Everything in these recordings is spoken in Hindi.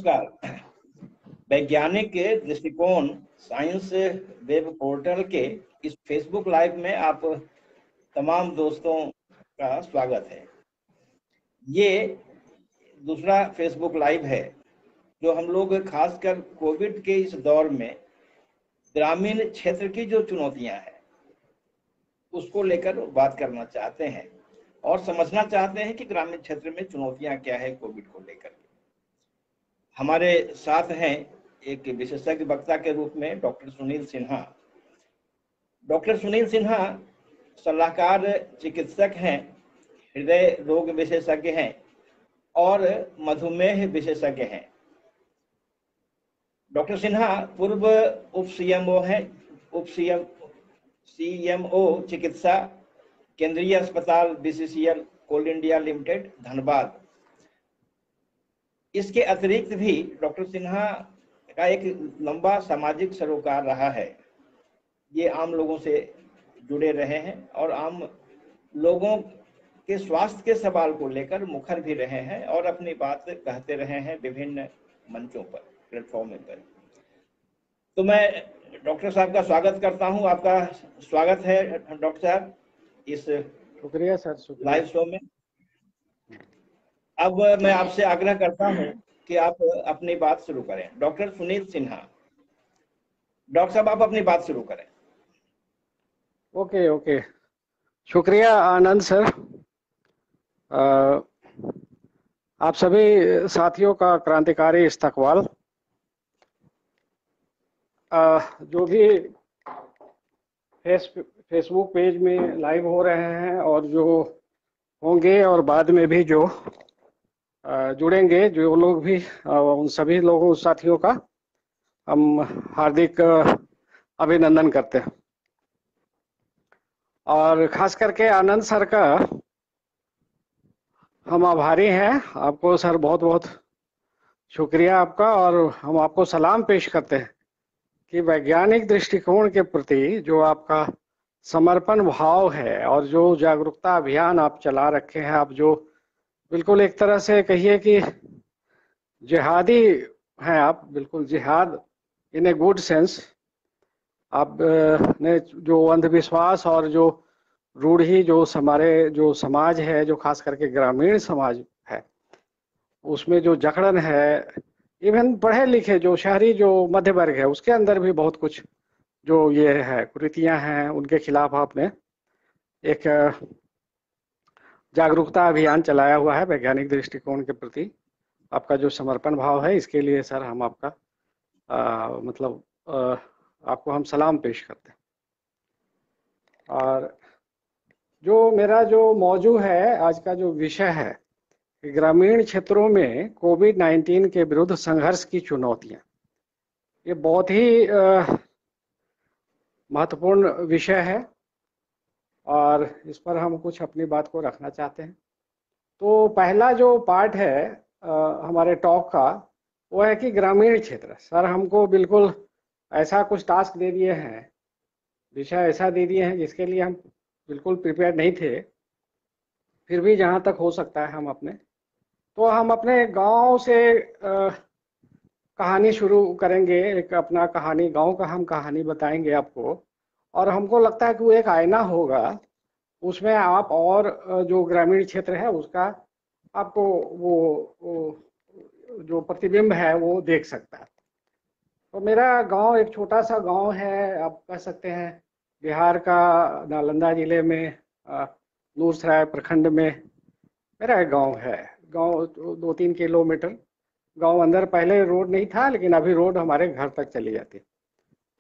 नमस्कार। वैज्ञानिक दृष्टिकोण साइंस वेब पोर्टल के इस फेसबुक लाइव में आप तमाम दोस्तों का स्वागत है। ये दूसरा फेसबुक लाइव है जो हम लोग खासकर कोविड के इस दौर में ग्रामीण क्षेत्र की जो चुनौतियां हैं उसको लेकर बात करना चाहते हैं और समझना चाहते हैं कि ग्रामीण क्षेत्र में चुनौतियां क्या है कोविड को लेकर। हमारे साथ हैं एक विशेषज्ञ वक्ता के रूप में डॉक्टर सुनील सिन्हा। डॉक्टर सुनील सिन्हा सलाहकार चिकित्सक हैं, हृदय रोग विशेषज्ञ हैं और मधुमेह विशेषज्ञ हैं। डॉक्टर सिन्हा पूर्व उप सीएमओ हैं, सीएमओ चिकित्सा, केंद्रीय अस्पताल बीसीसीएल कोल इंडिया लिमिटेड धनबाद। इसके अतिरिक्त भी डॉक्टर सिन्हा का एक लंबा सामाजिक सरोकार रहा है। ये आम लोगों से जुड़े रहे हैं और आम लोगों के स्वास्थ्य के सवाल को लेकर मुखर भी रहे हैं और अपनी बात कहते रहे हैं विभिन्न मंचों पर, प्लेटफॉर्म पर। तो मैं डॉक्टर साहब का स्वागत करता हूं। आपका स्वागत है डॉक्टर साहब इस शुक्रिया सर, शुक्रिया लाइव शो में। अब मैं आपसे आग्रह करता हूं कि आप अपनी बात शुरू करें। डॉक्टर सुनील सिन्हा, डॉक्टर साहब आप अपनी बात शुरू करें। ओके, शुक्रिया आनंद सर। आप सभी साथियों का क्रांतिकारी इस्तकबाल। जो भी फेसबुक पेज में लाइव हो रहे हैं और जो होंगे और बाद में भी जो जुड़ेंगे जो लोग भी, उन सभी लोगों साथियों का हम हार्दिक अभिनंदन करते हैं। और खास करके आनंद सर का हम आभारी हैं। आपको सर बहुत बहुत शुक्रिया आपका, और हम आपको सलाम पेश करते हैं कि वैज्ञानिक दृष्टिकोण के प्रति जो आपका समर्पण भाव है और जो जागरूकता अभियान आप चला रखे हैं, आप जो बिल्कुल एक तरह से कहिए कि जिहादी हैं आप, बिल्कुल जिहाद इन ए गुड सेंस। आप ने जो अंधविश्वास और जो रूढ़ी जो हमारे जो समाज है, जो खास करके ग्रामीण समाज है, उसमें जो जकड़न है, इवन पढ़े लिखे जो शहरी जो मध्य वर्ग है उसके अंदर भी बहुत कुछ जो ये है कुरीतियां हैं, उनके खिलाफ आपने एक जागरूकता अभियान चलाया हुआ है। वैज्ञानिक दृष्टिकोण के प्रति आपका जो समर्पण भाव है, इसके लिए सर हम आपका आपको हम सलाम पेश करते हैं। और जो मेरा जो मौजू है, आज का जो विषय है, ग्रामीण क्षेत्रों में कोविड-19 के विरुद्ध संघर्ष की चुनौतियां, ये बहुत ही महत्वपूर्ण विषय है और इस पर हम कुछ अपनी बात को रखना चाहते हैं। तो पहला जो पार्ट है हमारे टॉक का, वो है कि ग्रामीण क्षेत्र। सर हमको बिल्कुल ऐसा कुछ टास्क दे दिए हैं, विषय ऐसा दे दिए हैं जिसके लिए हम बिल्कुल प्रिपेयर नहीं थे। फिर भी जहाँ तक हो सकता है हम अपने गांव से कहानी शुरू करेंगे। एक अपना कहानी, गांव का हम कहानी बताएंगे आपको, और हमको लगता है कि वो एक आईना होगा, उसमें आप और जो ग्रामीण क्षेत्र है उसका आपको वो जो प्रतिबिंब है वो देख सकता है। तो मेरा गांव एक छोटा सा गांव है, आप कह सकते हैं बिहार का नालंदा जिले में नूरसराय प्रखंड में मेरा एक गांव है। गांव 2-3 किलोमीटर गांव अंदर, पहले रोड नहीं था लेकिन अभी रोड हमारे घर तक चली जाती।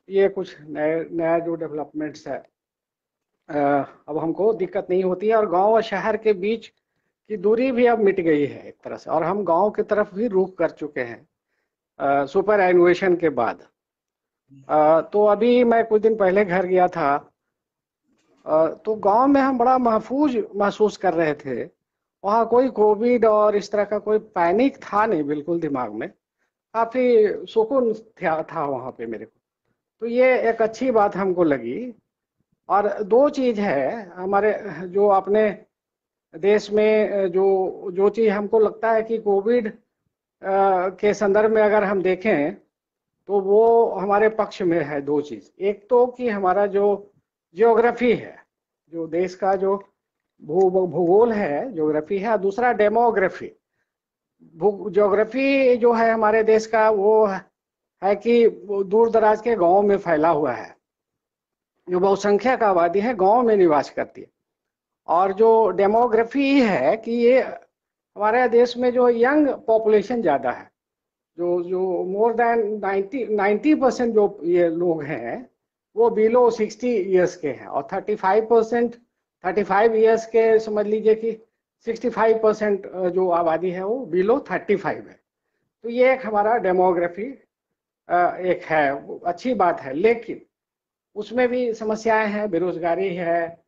ये कुछ नया जो डेवलपमेंट्स है, अब हमको दिक्कत नहीं होती है, और गांव और शहर के बीच की दूरी भी अब मिट गई है एक तरह से, और हम गांव की तरफ भी रुख कर चुके हैं सुपर एनुएशन के बाद। तो अभी मैं कुछ दिन पहले घर गया था, तो गांव में हम बड़ा महफूज महसूस कर रहे थे। वहाँ कोई कोविड और इस तरह का कोई पैनिक था नहीं, बिल्कुल दिमाग में काफ़ी सुकून था वहाँ पे मेरे को। तो ये एक अच्छी बात हमको लगी। और दो चीज़ है हमारे जो अपने देश में जो चीज़ हमको लगता है कि कोविड के संदर्भ में अगर हम देखें तो वो हमारे पक्ष में है दो चीज। एक तो कि हमारा जो जियोग्राफी है, जो देश का जो भूगोल है, ज्योग्राफी है। दूसरा डेमोग्राफी। ज्योग्राफी जो है हमारे देश का वो है कि दूर दराज के गांव में फैला हुआ है, जो बहुसंख्यक आबादी है गांव में निवास करती है। और जो डेमोग्राफी है कि ये हमारे देश में जो यंग पॉपुलेशन ज़्यादा है, जो जो मोर देन 90% जो ये लोग हैं वो बिलो 60 ईयर्स के हैं, और 35% 35 ईयर्स के समझ लीजिए कि 65% जो आबादी है वो बिलो 35 है। तो ये एक हमारा डेमोग्राफी एक है, अच्छी बात है। लेकिन उसमें भी समस्याएं हैं, बेरोजगारी है,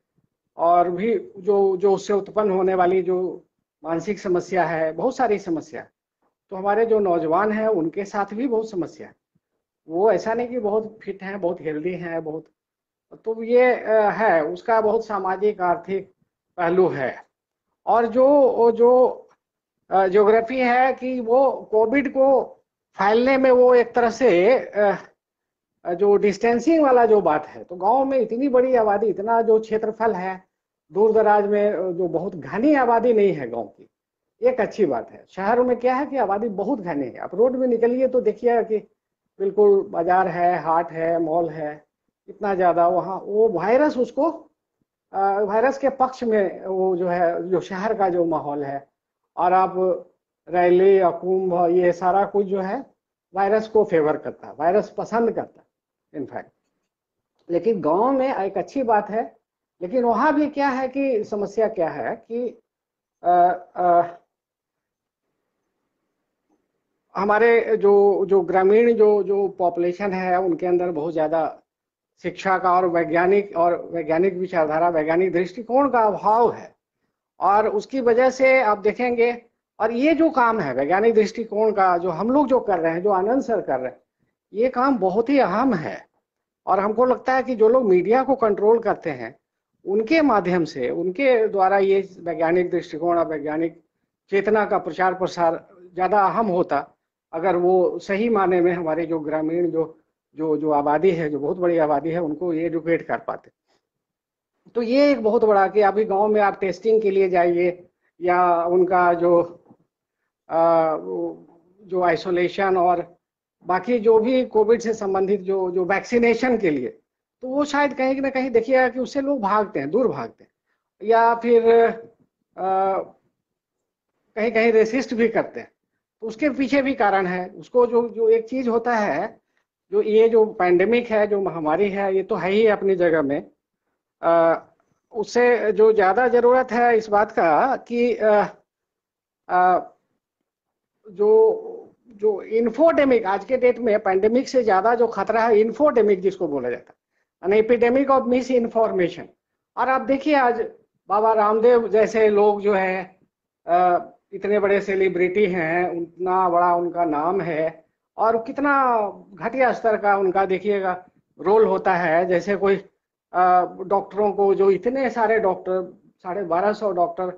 और भी जो जो उससे उत्पन्न होने वाली जो मानसिक समस्या है, बहुत सारी समस्या। तो हमारे जो नौजवान हैं उनके साथ भी बहुत समस्या है। वो ऐसा नहीं कि बहुत फिट हैं, बहुत हेल्दी हैं, बहुत। तो ये है, उसका बहुत सामाजिक आर्थिक पहलू है। और जो जो ज्योग्राफी है कि वो कोविड को फैलने में वो एक तरह से जो डिस्टेंसिंग वाला जो बात है, तो गांव में इतनी बड़ी आबादी, इतना जो क्षेत्रफल है, दूर दराज में जो बहुत घनी आबादी नहीं है गांव की, एक अच्छी बात है। शहरों में क्या है कि आबादी बहुत घनी है। आप रोड में निकलिए तो देखिए कि बिल्कुल बाजार है, हाट है, मॉल है, इतना ज्यादा वहाँ वो वायरस उसको वायरस के पक्ष में वो जो है, जो शहर का जो माहौल है, और आप रैली या कुंभ ये सारा कुछ जो है वायरस को फेवर करता है, वायरस पसंद करता है इनफैक्ट। लेकिन गांव में एक अच्छी बात है। लेकिन वहाँ भी क्या है कि समस्या क्या है कि आ, आ, हमारे जो जो ग्रामीण जो जो पॉपुलेशन है उनके अंदर बहुत ज़्यादा शिक्षा का और वैज्ञानिक विचारधारा, वैज्ञानिक दृष्टिकोण का अभाव है। और उसकी वजह से आप देखेंगे, और ये जो काम है वैज्ञानिक दृष्टिकोण का जो हम लोग जो कर रहे हैं, जो आनंद सर कर रहे हैं, ये काम बहुत ही अहम है। और हमको लगता है कि जो लोग मीडिया को कंट्रोल करते हैं उनके माध्यम से, उनके द्वारा ये वैज्ञानिक दृष्टिकोण और वैज्ञानिक चेतना का प्रचार प्रसार ज़्यादा अहम होता, अगर वो सही माने में हमारे जो ग्रामीण जो जो जो आबादी है, जो बहुत बड़ी आबादी है, उनको ये एडुकेट कर पाते। तो ये एक बहुत बड़ा कि अभी गांव में आप टेस्टिंग के लिए जाइए, या उनका जो जो आइसोलेशन और बाकी जो भी कोविड से संबंधित जो जो वैक्सीनेशन के लिए, तो वो शायद कहीं ना कहीं देखिएगा कि उससे लोग भागते हैं, दूर भागते हैं, या फिर कहीं कहीं रेसिस्ट भी करते हैं। तो उसके पीछे भी कारण है। उसको जो जो एक चीज होता है, जो ये जो पैंडेमिक है, जो महामारी है, ये तो है ही अपनी जगह में। उससे जो ज़्यादा ज़रूरत है इस बात का कि जो जो इन्फोडेमिक, आज के डेट में पैंडेमिक से ज़्यादा जो खतरा है इन्फोडेमिक जिसको बोला जाता है, an epidemic of miss information. और आप देखिए आज बाबा रामदेव जैसे लोग जो है इतने बड़े सेलिब्रिटी हैं, उतना बड़ा उनका नाम है, और कितना घटिया स्तर का उनका देखिएगा रोल होता है। जैसे कोई डॉक्टरों को, जो इतने सारे डॉक्टर, 1250 डॉक्टर,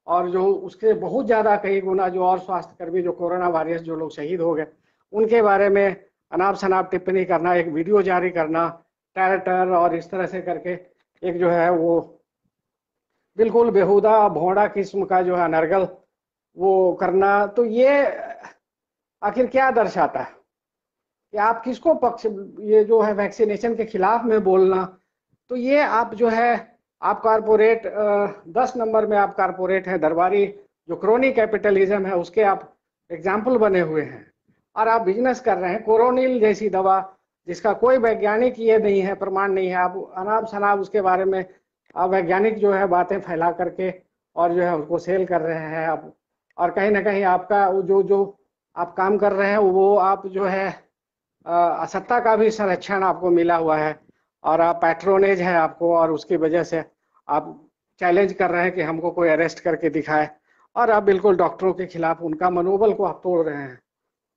और जो उसके बहुत ज़्यादा कई गुना जो और स्वास्थ्यकर्मी जो कोरोना वायरस जो लोग शहीद हो गए, उनके बारे में अनाप शनाप टिप्पणी करना, एक वीडियो जारी करना टर और इस तरह से करके एक जो है वो बिल्कुल बेहुदा भोंडा किस्म का जो है अनर्गल वो करना। तो ये आखिर क्या दर्शाता है कि आप किसको पक्ष, ये जो है वैक्सीनेशन के खिलाफ में बोलना, तो ये आप जो है आप कारपोरेट 10 नंबर में आप कारपोरेट है, दरबारी जो क्रोनी कैपिटलिज्म है उसके आप एग्जाम्पल बने हुए हैं। और आप बिजनेस कर रहे हैं, कोरोनिल जैसी दवा जिसका कोई वैज्ञानिक ये नहीं है, प्रमाण नहीं है, आप अनाप शनाप उसके बारे में आप वैज्ञानिक जो है बातें फैला करके और जो है उसको सेल कर रहे हैं आप। और कहीं ना कहीं आपका जो जो आप काम कर रहे हैं वो आप जो है सत्ता का भी संरक्षण आपको मिला हुआ है, और आप पैट्रोनेज है आपको, और उसकी वजह से आप चैलेंज कर रहे हैं कि हमको कोई अरेस्ट करके दिखाए, और आप बिल्कुल डॉक्टरों के खिलाफ उनका मनोबल को आप तोड़ रहे हैं।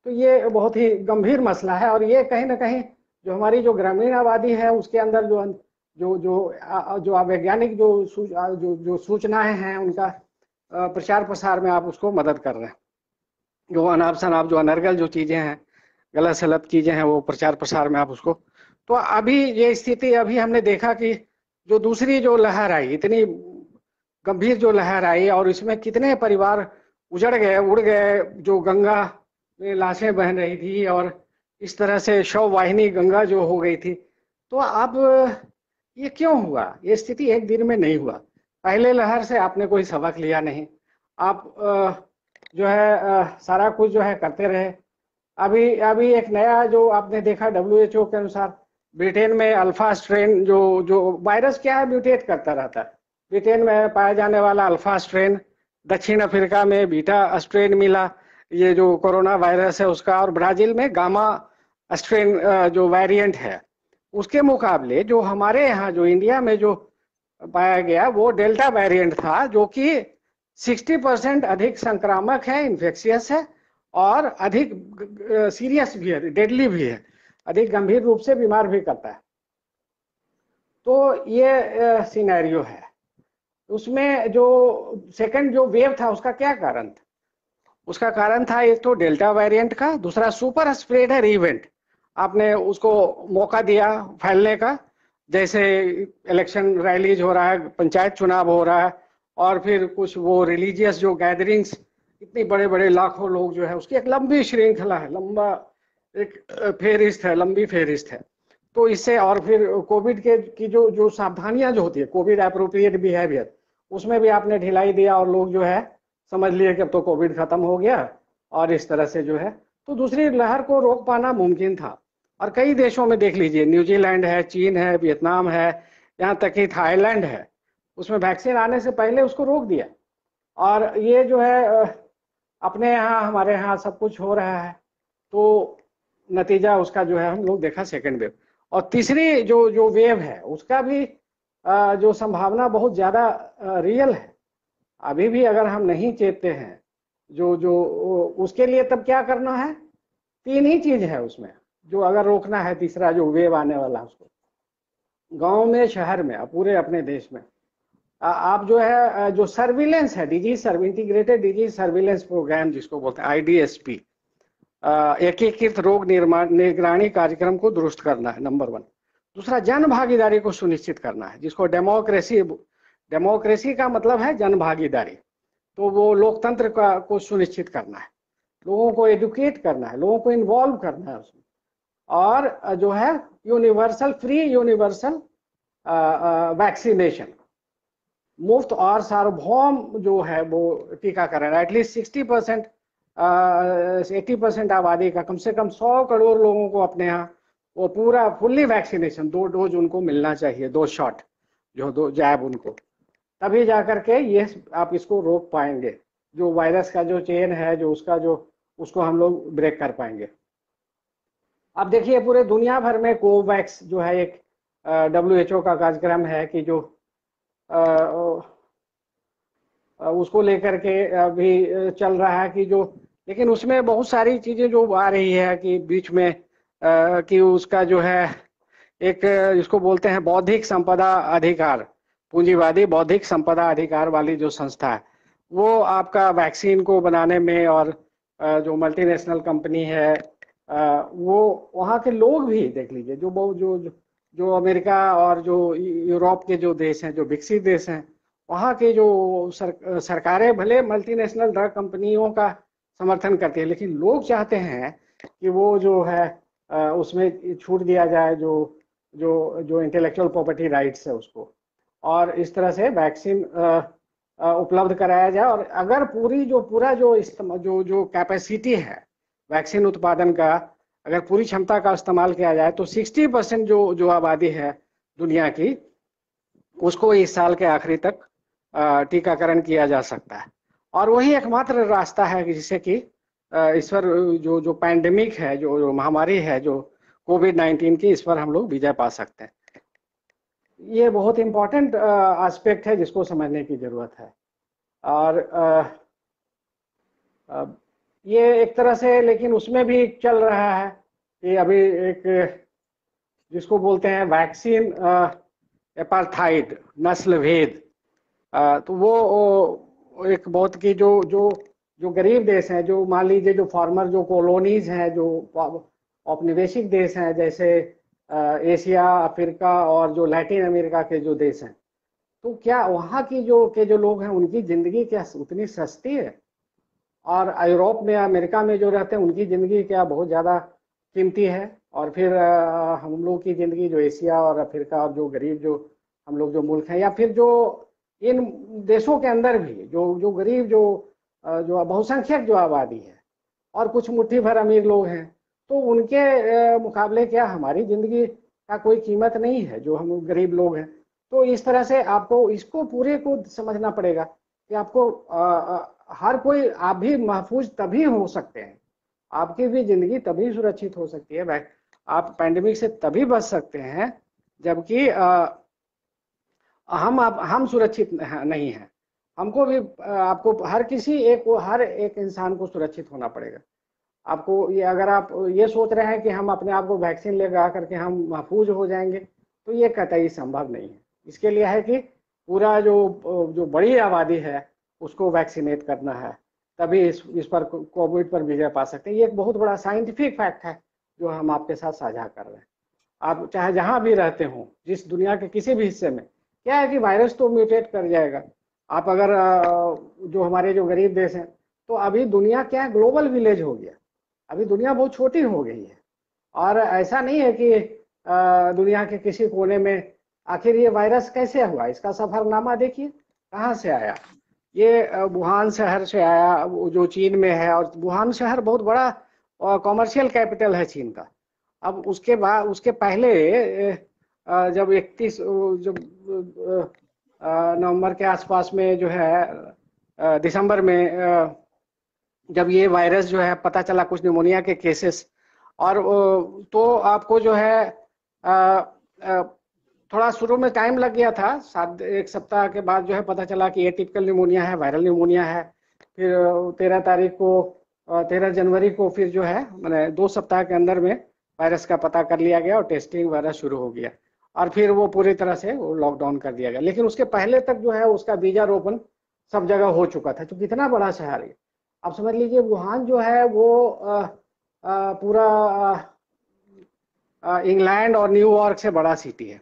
तो ये बहुत ही गंभीर मसला है। और ये कहीं ना कहीं जो हमारी जो ग्रामीण आबादी है उसके अंदर जो जो जो जो वैज्ञानिक जो जो सूचनाएं हैं उनका प्रचार प्रसार में आप उसको मदद कर रहे हैं। जो अनाप शनाप जो अनर्गल जो चीजें हैं, गलत सलत चीजें हैं, वो प्रचार प्रसार में आप उसको, तो अभी ये स्थिति अभी हमने देखा कि जो दूसरी जो लहर आई, इतनी गंभीर जो लहर आई, और इसमें कितने परिवार उजड़ गए, उड़ गए, जो गंगा में लाशें बहन रही थी और इस तरह से शव वाहिनी गंगा जो हो गई थी। तो अब ये क्यों हुआ? ये स्थिति एक दिन में नहीं हुआ। पहले लहर से आपने कोई सबक लिया नहीं, आप जो है सारा कुछ जो है करते रहे। अभी अभी एक नया जो आपने देखा, WHO के अनुसार ब्रिटेन में अल्फा स्ट्रेन जो जो वायरस क्या है, म्यूटेट करता रहता है। ब्रिटेन में पाया जाने वाला अल्फा स्ट्रेन, दक्षिण अफ्रीका में बीटा स्ट्रेन मिला, ये जो कोरोना वायरस है उसका, और ब्राजील में गामा स्ट्रेन जो वेरिएंट है। उसके मुकाबले जो हमारे यहाँ जो इंडिया में जो पाया गया वो डेल्टा वेरिएंट था, जो कि 60% अधिक संक्रामक है, इन्फेक्शियस है, और अधिक सीरियस भी है, डेडली भी है, अधिक गंभीर रूप से बीमार भी करता है। तो ये सिनेरियो है। उसमें जो सेकंड जो वेव था उसका क्या कारण था? उसका कारण था एक तो डेल्टा वेरिएंट का, दूसरा सुपर स्प्रेडर इवेंट। आपने उसको मौका दिया फैलने का, जैसे इलेक्शन रैलीज हो रहा है, पंचायत चुनाव हो रहा है, और फिर कुछ वो रिलीजियस जो गैदरिंग्स, इतनी बड़े बड़े लाखों लोग जो है, उसकी एक लंबी श्रृंखला है, लंबा एक फेरिस्त है, लंबी फेरिस्त है। तो इससे, और फिर कोविड के की जो जो सावधानियां जो होती है, कोविड एप्रोप्रिएट बिहेवियर, उसमें भी आपने ढिलाई दिया, और लोग जो है समझ लिए कि अब तो कोविड खत्म हो गया, और इस तरह से जो है तो दूसरी लहर को रोक पाना मुमकिन था। और कई देशों में देख लीजिए, न्यूजीलैंड है, चीन है, वियतनाम है, यहाँ तक कि थाईलैंड है, उसमें वैक्सीन आने से पहले उसको रोक दिया। और ये जो है अपने यहाँ, हमारे यहाँ सब कुछ हो रहा है, तो नतीजा उसका जो है हम लोग देखा सेकेंड वेव। और तीसरी जो जो वेव है उसका भी जो संभावना बहुत ज्यादा रियल है। अभी भी अगर हम नहीं चेतते हैं, जो जो उसके लिए तब क्या करना है? तीन ही चीज है उसमें, जो अगर रोकना है तीसरा जो वेव आने वाला है उसको, गांव में, शहर में, पूरे अपने देश में, आप जो है जो सर्विलेंस है, इंटीग्रेटेड डिजीज सर्विलेंस प्रोग्राम जिसको बोलते हैं IDSP, एकीकृत रोग निगरानी कार्यक्रम को दुरुस्त करना है, नंबर 1। दूसरा, जन भागीदारी को सुनिश्चित करना है, जिसको डेमोक्रेसी का मतलब है जन भागीदारी। तो वो लोकतंत्र को सुनिश्चित करना है, लोगों को एजुकेट करना है, लोगों को इन्वॉल्व करना है उसमें, और जो है यूनिवर्सल वैक्सीनेशन, मुफ्त और सार्वभौम जो है वो टीकाकरण, एटलीस्ट 60% 80% आबादी का, कम से कम 100 करोड़ लोगों को अपने यहाँ वो पूरा फुल्ली वैक्सीनेशन, 2 डोज उनको मिलना चाहिए, 2 शॉट, जो 2 जैब उनको, तभी जाकर के ये आप इसको रोक पाएंगे। जो वायरस का जो चेन है, जो उसका जो उसको हम लोग ब्रेक कर पाएंगे। अब देखिए पूरे दुनिया भर में कोवैक्स जो है एक WHO का कार्यक्रम है कि जो उसको लेकर के अभी चल रहा है कि जो, लेकिन उसमें बहुत सारी चीजें जो आ रही है कि बीच में कि उसका जो है एक जिसको बोलते हैं बौद्धिक संपदा अधिकार, पूंजीवादी बौद्धिक संपदा अधिकार वाली जो संस्था है, वो आपका वैक्सीन को बनाने में, और जो मल्टीनेशनल कंपनी है, वो वहाँ के लोग भी देख लीजिए, जो अमेरिका और जो यूरोप के जो देश हैं, जो विकसित देश हैं, वहाँ के जो सरकारें भले मल्टीनेशनल ड्रग कंपनियों का समर्थन करती है, लेकिन लोग चाहते हैं कि वो जो है उसमें छूट दिया जाए, जो जो जो इंटेलेक्चुअल प्रॉपर्टी राइट्स है उसको, और इस तरह से वैक्सीन उपलब्ध कराया जाए। और अगर पूरा जो कैपेसिटी है वैक्सीन उत्पादन का, अगर पूरी क्षमता का इस्तेमाल किया जाए, तो 60% जो आबादी है दुनिया की, उसको इस साल के आखिरी तक टीकाकरण किया जा सकता है। और वही एकमात्र रास्ता है जिससे कि इस पर जो पैंडेमिक है, जो महामारी है, जो कोविड-19 की, इस पर हम लोग विजय पा सकते हैं। ये बहुत इंपॉर्टेंट एस्पेक्ट है जिसको समझने की जरूरत है। और ये एक तरह से, लेकिन उसमें भी चल रहा है कि अभी एक जिसको बोलते हैं वैक्सीन एपार्थाइड, नस्ल भेद, तो वो एक बहुत की जो जो गरीब देश हैं, जो मान लीजिए जो फॉर्मर जो कॉलोनीज हैं, जो औपनिवेशिक देश हैं, जैसे एशिया, अफ्रीका और जो लैटिन अमेरिका के जो देश हैं, तो क्या वहाँ की जो लोग हैं उनकी ज़िंदगी क्या उतनी सस्ती है? और यूरोप में, अमेरिका में जो रहते हैं उनकी ज़िंदगी क्या बहुत ज़्यादा कीमती है? और फिर हम लोग की ज़िंदगी जो एशिया और अफ्रीका और जो गरीब जो हम लोग जो मुल्क हैं, या फिर जो इन देशों के अंदर भी जो गरीब जो बहुसंख्यक जो आबादी है और कुछ मुट्ठी भर अमीर लोग हैं, तो उनके मुकाबले क्या हमारी ज़िंदगी का कोई कीमत नहीं है जो हम गरीब लोग हैं? तो इस तरह से आपको इसको पूरे को समझना पड़ेगा कि आपको हर कोई, आप भी महफूज तभी हो सकते हैं, आपकी भी ज़िंदगी तभी सुरक्षित हो सकती है, आप पैंडेमिक से तभी बच सकते हैं जबकि हम सुरक्षित नहीं हैं। हमको भी आपको हर एक इंसान को सुरक्षित होना पड़ेगा। आपको ये, अगर आप ये सोच रहे हैं कि हम अपने आप को वैक्सीन लगा करके हम महफूज हो जाएंगे, तो ये कतई संभव नहीं है। इसके लिए है कि पूरा जो बड़ी आबादी है उसको वैक्सीनेट करना है, तभी इस पर, कोविड पर विजय पा सकते हैं। ये एक बहुत बड़ा साइंटिफिक फैक्ट है जो हम आपके साथ साझा कर रहे हैं। आप चाहे जहां भी रहते हो, जिस दुनिया के किसी भी हिस्से में, क्या है कि वायरस तो म्यूटेट कर जाएगा। आप अगर जो हमारे जो गरीब देश हैं, तो अभी दुनिया क्या है, ग्लोबल विलेज हो गया, अभी दुनिया बहुत छोटी हो गई है। और ऐसा नहीं है कि दुनिया के किसी कोने में, आखिर ये वायरस कैसे हुआ, इसका सफरनामा देखिए कहाँ से आया। ये वुहान शहर से आया, जो चीन में है, और वुहान शहर बहुत बड़ा कॉमर्शियल कैपिटल है चीन का। अब उसके बाद, उसके पहले जब 31 जब नवंबर के आसपास में जो है, दिसंबर में जब ये वायरस जो है पता चला, कुछ निमोनिया के केसेस, और तो आपको जो है थोड़ा शुरू में टाइम लग गया था, 1 सप्ताह के बाद जो है पता चला कि ये टिपिकल निमोनिया है, वायरल निमोनिया है। फिर 13 जनवरी को फिर जो है, मैंने 2 सप्ताह के अंदर में वायरस का पता कर लिया गया और टेस्टिंग वगैरह शुरू हो गया, और फिर वो पूरी तरह से वो लॉकडाउन कर दिया गया। लेकिन उसके पहले तक जो है उसका बीजारोपण सब जगह हो चुका था, तो कितना बड़ा शहर है। आप समझ लीजिए वुहान जो है वो पूरा इंग्लैंड और न्यूयॉर्क से बड़ा सिटी है।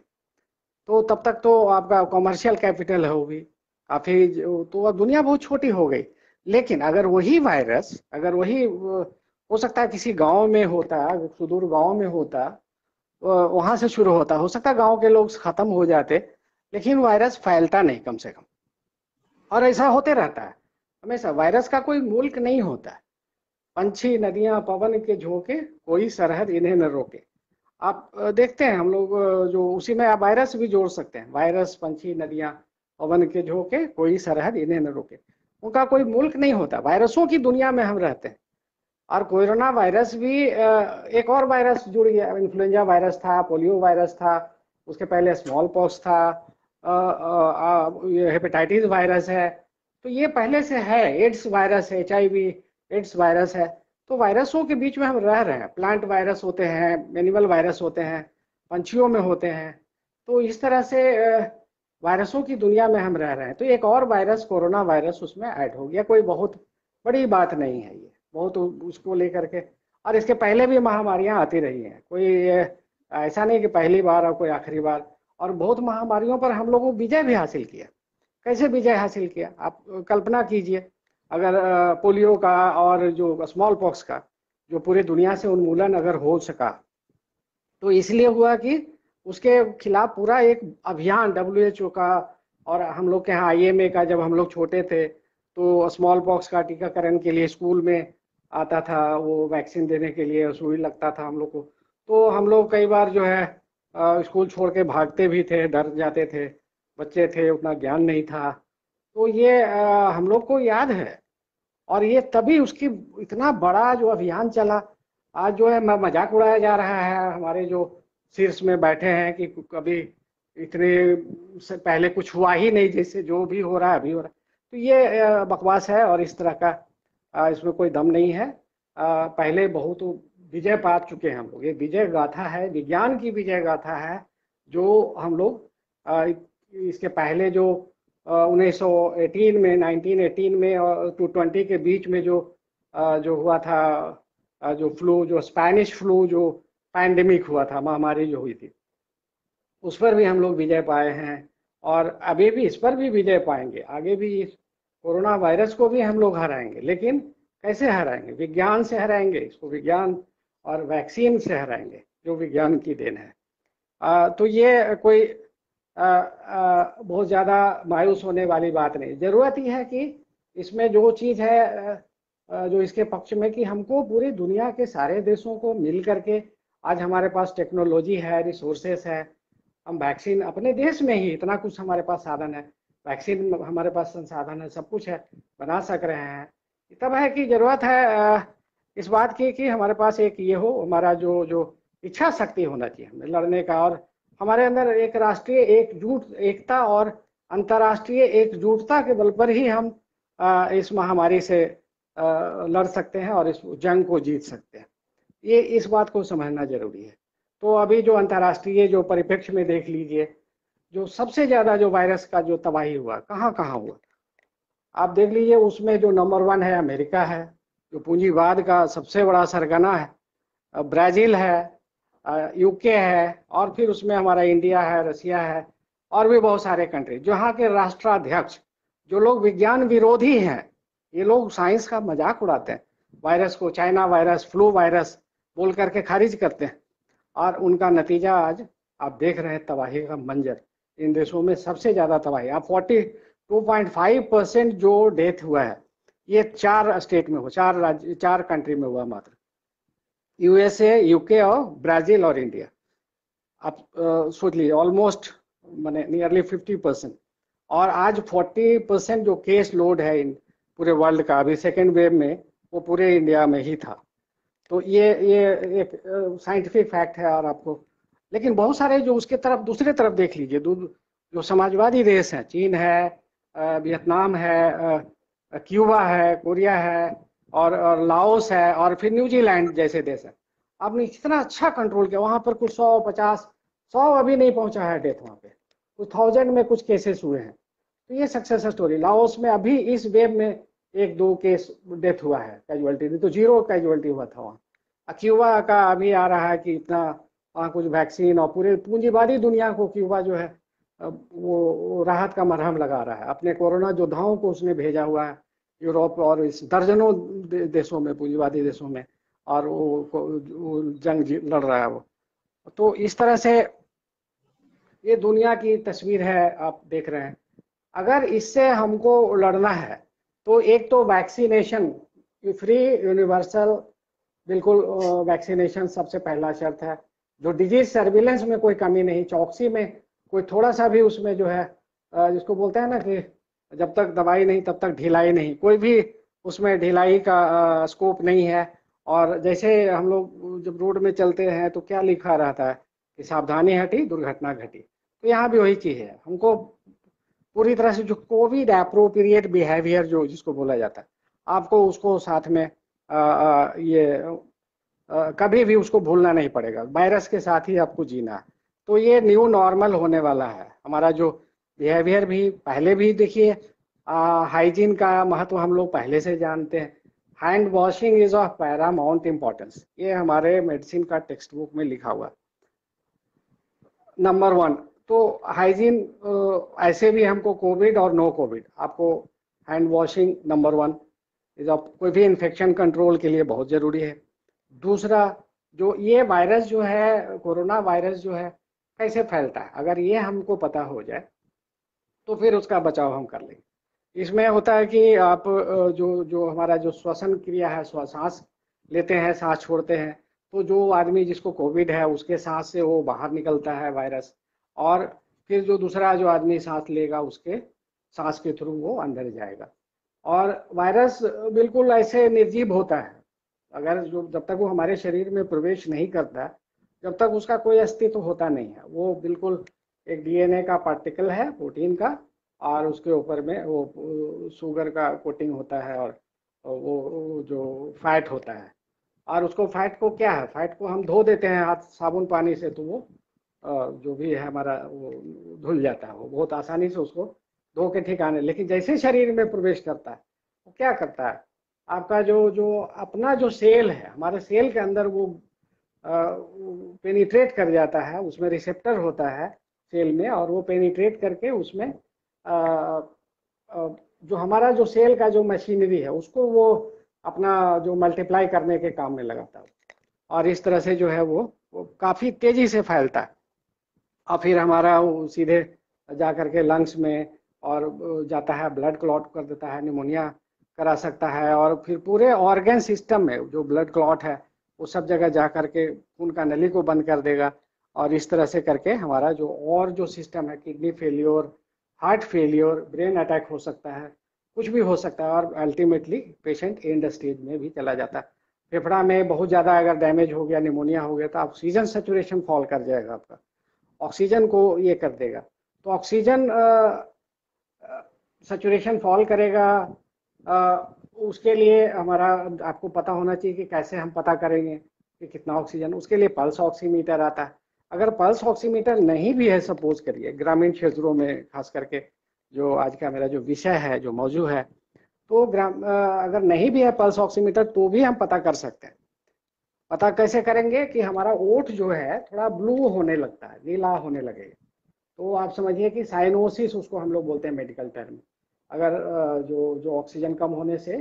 तो तब तक तो आपका कॉमर्शियल कैपिटल है वो भी काफ़ी, तो अब दुनिया बहुत छोटी हो गई। लेकिन अगर वही वायरस, अगर वही हो सकता है किसी गांव में होता, सुदूर गांव में होता, वहां से शुरू होता, हो सकता है गांव के लोग खत्म हो जाते, लेकिन वायरस फैलता नहीं कम से कम। और ऐसा होते रहता है हमेशा, वायरस का कोई मुल्क नहीं होता है। पंछी नदियां पवन के झोंके, कोई सरहद इन्हें न रोके। आप देखते हैं हम लोग जो उसी में आप वायरस भी जोड़ सकते हैं, वायरस, पंछी, नदियां, पवन के झोंके, कोई सरहद इन्हें न रोके। उनका कोई मुल्क नहीं होता, वायरसों की दुनिया में हम रहते हैं। और कोरोना वायरस भी एक और वायरस जुड़ गया, इन्फ्लुएंजा वायरस था, पोलियो वायरस था, उसके पहले स्मॉल पॉक्स था, ये हेपेटाइटिस वायरस है, तो ये पहले से है, एड्स वायरस है, HIV एड्स वायरस है। तो वायरसों के बीच में हम रह रहे हैं। प्लांट वायरस होते हैं, एनिमल वायरस होते हैं, पंछियों में होते हैं। तो इस तरह से वायरसों की दुनिया में हम रह रहे हैं। तो एक और वायरस, कोरोना वायरस, उसमें ऐड हो गया। कोई बहुत बड़ी बात नहीं है ये, बहुत उसको लेकर के। और इसके पहले भी महामारियां आती रही हैं, कोई ऐसा नहीं कि पहली बार और कोई आखिरी बार। और बहुत महामारियों पर हम लोगों को विजय भी हासिल किया। कैसे विजय हासिल किया, आप कल्पना कीजिए। अगर पोलियो का और जो स्मॉल पॉक्स का जो पूरे दुनिया से उन्मूलन अगर हो सका, तो इसलिए हुआ कि उसके खिलाफ पूरा एक अभियान WHO का, और हम लोग के यहाँ IMA का, जब हम लोग छोटे थे तो स्मॉल पॉक्स का टीकाकरण के लिए स्कूल में आता था, वो वैक्सीन देने के लिए सुई लगता था हम लोग को। तो हम लोग कई बार जो है स्कूल छोड़ के भागते भी थे, डर जाते थे, बच्चे थे, उतना ज्ञान नहीं था। तो ये हम लोग को याद है। और ये तभी उसकी इतना बड़ा जो अभियान चला। आज जो है मजाक उड़ाया जा रहा है हमारे जो शीर्ष में बैठे हैं कि कभी इतने से पहले कुछ हुआ ही नहीं, जैसे जो भी हो रहा है अभी हो रहा है। तो ये बकवास है, और इस तरह का इसमें कोई दम नहीं है। पहले बहुत विजय पा चुके हैं हम लोग। ये विजय गाथा है, विज्ञान की विजय गाथा है, जो हम लोग इसके पहले जो 1918 में 1918 में और 2020 के बीच में जो हुआ था, जो फ्लू, जो स्पेनिश फ्लू, जो पैंडेमिक हुआ था, महामारी जो हुई थी, उस पर भी हम लोग विजय पाए हैं और अभी भी इस पर भी विजय पाएंगे। आगे भी इस कोरोना वायरस को भी हम लोग हराएंगे, लेकिन कैसे हराएंगे? विज्ञान से हराएंगे इसको, विज्ञान और वैक्सीन से हराएंगे, जो विज्ञान की देन है। तो ये कोई बहुत ज़्यादा मायूस होने वाली बात नहीं। ज़रूरत ही है कि इसमें जो चीज़ है जो इसके पक्ष में, कि हमको पूरी दुनिया के सारे देशों को मिल करके, आज हमारे पास टेक्नोलॉजी है, रिसोर्सेस है, हम वैक्सीन अपने देश में ही इतना कुछ हमारे पास साधन है, वैक्सीन हमारे पास संसाधन है, सब कुछ है, बना सक रहे हैं। तब है कि ज़रूरत है इस बात की कि हमारे पास एक ये हो, हमारा जो जो इच्छा शक्ति होना चाहिए हमें लड़ने का, और हमारे अंदर एक राष्ट्रीय एकता और अंतर्राष्ट्रीय एकजुटता के बल पर ही हम इस महामारी से लड़ सकते हैं और इस जंग को जीत सकते हैं। ये इस बात को समझना जरूरी है। तो अभी जो अंतर्राष्ट्रीय जो परिप्रेक्ष्य में देख लीजिए, जो सबसे ज़्यादा जो वायरस का जो तबाही हुआ, कहाँ कहाँ हुआ आप देख लीजिए। उसमें जो नंबर 1 है अमेरिका है, जो पूंजीवाद का सबसे बड़ा सरगना है, ब्राज़ील है, यूके है, और फिर उसमें हमारा इंडिया है, रसिया है, और भी बहुत सारे कंट्री। जहाँ के राष्ट्राध्यक्ष जो लोग विज्ञान विरोधी हैं, ये लोग साइंस का मजाक उड़ाते हैं, वायरस को चाइना वायरस, फ्लू वायरस बोल करके खारिज करते हैं, और उनका नतीजा आज आप देख रहे हैं, तबाही का मंजर। इन देशों में सबसे ज़्यादा तबाही, आप 42.5% जो डेथ हुआ है, ये 4 स्टेट में हुआ, 4 कंट्री में हुआ मात्र, यूएसए, यूके और ब्राज़ील और इंडिया। आप सोच लीजिए, ऑलमोस्ट मैंने नियरली 50%। और आज 40% जो केस लोड है इन पूरे वर्ल्ड का अभी सेकेंड वेव में, वो पूरे इंडिया में ही था। तो ये एक साइंटिफिक फैक्ट है। और आपको, लेकिन बहुत सारे जो उसके तरफ दूसरे तरफ देख लीजिए, जो समाजवादी देश हैं, चीन है, वियतनाम है, क्यूबा है, कोरिया है, और लाओस है, और फिर न्यूजीलैंड जैसे देश है। आपने इतना अच्छा कंट्रोल किया, वहाँ पर कुछ 100 अभी नहीं पहुँचा है डेथ, वहाँ पे कुछ 1000 में कुछ केसेस हुए हैं। तो ये सक्सेस स्टोरी। लाओस में अभी इस वेव में 1-2 केस डेथ हुआ है, कैजुअलिटी नहीं तो 0 कैजुअलिटी हुआ था वहाँ। क्यूबा का अभी आ रहा है कि इतना वहाँ कुछ वैक्सीन, और पूरे पूंजीवादी दुनिया को क्यूबा जो है वो राहत का मरहम लगा रहा है। अपने कोरोना योद्धाओं को उसने भेजा हुआ है यूरोप और इस दर्जनों देशों में, पूंजीवादी देशों में, और वो जंग लड़ रहा है वो। तो इस तरह से ये दुनिया की तस्वीर है, आप देख रहे हैं। अगर इससे हमको लड़ना है तो एक तो वैक्सीनेशन, फ्री यूनिवर्सल बिल्कुल वैक्सीनेशन सबसे पहला शर्त है। जो डिजीज सर्विलेंस में कोई कमी नहीं, चौकसी में कोई थोड़ा सा भी उसमें जो है जिसको बोलते हैं ना कि जब तक दवाई नहीं तब तक ढिलाई नहीं, कोई भी उसमें ढिलाई का स्कोप नहीं है। और जैसे हम लोग जब रोड में चलते हैं तो क्या लिखा रहता है कि सावधानी हटी दुर्घटना घटी, तो यहाँ भी वही चीज़ है। हमको पूरी तरह से जो कोविड एप्रोप्रिएट बिहेवियर जो जिसको बोला जाता है, आपको उसको साथ में कभी भी उसको भूलना नहीं पड़ेगा। वायरस के साथ ही आपको जीना है। तो ये न्यू नॉर्मल होने वाला है। हमारा जो बिहेवियर भी पहले भी देखिए, हाइजीन का महत्व हम लोग पहले से जानते हैं। Hand washing is of Paramount importance, ये हमारे मेडिसिन का टेक्स्ट बुक में लिखा हुआ। नंबर 1 तो हाइजीन, ऐसे भी हमको कोविड और नो कोविड, आपको hand washing number 1 is of, कोई भी इन्फेक्शन कंट्रोल के लिए बहुत ज़रूरी है। दूसरा, जो ये वायरस जो है, कोरोना वायरस जो है कैसे फैलता है, अगर ये हमको पता हो जाए तो फिर उसका बचाव हम कर लेंगे। इसमें होता है कि आप जो हमारा जो श्वसन क्रिया है, सांस लेते हैं, सांस छोड़ते हैं, तो जो आदमी जिसको कोविड है उसके सांस से वो बाहर निकलता है वायरस, और फिर जो दूसरा जो आदमी सांस लेगा उसके सांस के थ्रू वो अंदर जाएगा। और वायरस बिल्कुल ऐसे निर्जीव होता है, अगर जब तक वो हमारे शरीर में प्रवेश नहीं करता, जब तक उसका कोई अस्तित्व होता नहीं है। वो बिल्कुल एक डीएनए का पार्टिकल है, प्रोटीन का, और उसके ऊपर में वो शुगर का कोटिंग होता है, और वो जो फैट होता है। और उसको फैट को क्या है, फैट को हम धो देते हैं हाथ साबुन पानी से, तो वो जो भी है हमारा वो धुल जाता है, वो बहुत आसानी से उसको धो के ठिकाने, लेकिन जैसे शरीर में प्रवेश करता है वो क्या करता है, आपका जो जो अपना जो सेल है, हमारे सेल के अंदर वो पेनिट्रेट कर जाता है, उसमें रिसेप्टर होता है सेल में, और वो पेनिट्रेट करके उसमें जो हमारा जो सेल का जो मशीनरी है उसको वो अपना जो मल्टीप्लाई करने के काम में लगाता है, और इस तरह से जो है वो काफ़ी तेज़ी से फैलता है, और फिर हमारा वो सीधे जा करके लंग्स में और जाता है, ब्लड क्लॉट कर देता है, निमोनिया करा सकता है, और फिर पूरे ऑर्गन सिस्टम में जो ब्लड क्लॉट है वो सब जगह जा करके खून का नली को बंद कर देगा, और इस तरह से करके हमारा जो और जो सिस्टम है, kidney failure, heart failure, brain attack हो सकता है, कुछ भी हो सकता है, और अल्टीमेटली पेशेंट एंड स्टेज में भी चला जाता है। फेफड़ा में बहुत ज़्यादा अगर डैमेज हो गया, निमोनिया हो गया, तो ऑक्सीजन सेचुरेशन फॉल कर जाएगा आपका, ऑक्सीजन को ये कर देगा। तो ऑक्सीजन सेचुरेशन फॉल करेगा, उसके लिए हमारा आपको पता होना चाहिए कि कैसे हम पता करेंगे कि कितना ऑक्सीजन, उसके लिए पल्स ऑक्सीमीटर आता है। अगर पल्स ऑक्सीमीटर नहीं भी है, सपोज करिए ग्रामीण क्षेत्रों में खास करके जो आज का मेरा जो विषय है, जो मौजू है, तो अगर नहीं भी है पल्स ऑक्सीमीटर तो भी हम पता कर सकते हैं। पता कैसे करेंगे कि हमारा ओठ जो है थोड़ा ब्लू होने लगता है, नीला होने लगेगा, तो आप समझिए कि साइनोसिस उसको हम लोग बोलते हैं मेडिकल टर्म। अगर जो जो ऑक्सीजन कम होने से